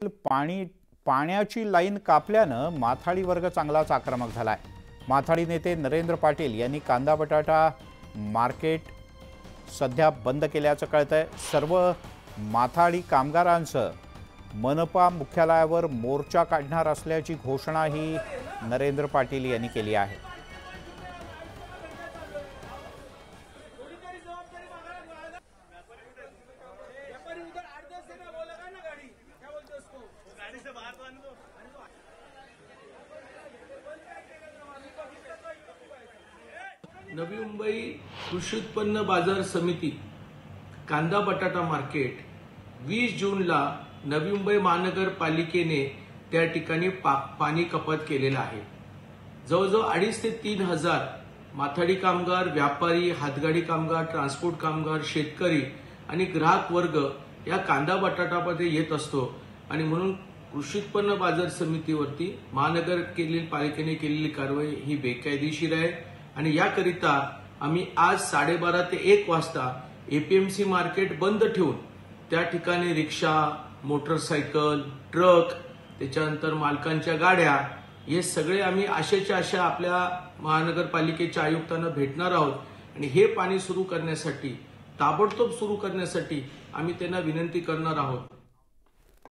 पाण्याची लाईन कापल्यानं माथाडी वर्ग चांगलाच आक्रमक झालाय। माथाडी नेते नरेंद्र पाटील यांनी कांदा बटाटा मार्केट सध्या बंद केल्याचं कळतंय। सर्व माथाडी कामगारांचं मनपा मुख्यालयावर मोर्चा काढणार असल्याची घोषणाही नरेंद्र पाटील यांनी केली आहे। नवी मुंबई कृषी उत्पन्न बाजार समिती कांदा बटाटा मार्केट 20 जूनला नवी मुंबई महानगरपालिकेने त्या ठिकाणी पाणी कपात केलेलं आहे। जवळजवळ 2,500 ते 3,000 माथाडी कामगार, व्यापारी, हातगाडी कामगार, ट्रान्सपोर्ट कामगार, शेतकरी आणि ग्राहक वर्ग या कांदा बटाटामध्ये येत असतो आणि म्हणून कृषी उत्पन्न बाजार समितीवरती महानगरपालिकेने केलेली कारवाई ही बेकायदेशीर आहे आणि याकरिता आम्ही आज 12:30 ते 1 वाजता एपीएमसी मार्केट बंद ठेवून त्या ठिकाणी रिक्षा, मोटरसायकल, ट्रक, त्याच्यानंतर मालकांच्या गाड्या हे सगळे आम्ही अशा आपल्या महानगरपालिकेच्या आयुक्तांना भेटणार आहोत आणि हे पाणी सुरू करण्यासाठी ताबडतोब सुरू करण्यासाठी आम्ही त्यांना विनंती करणार आहोत।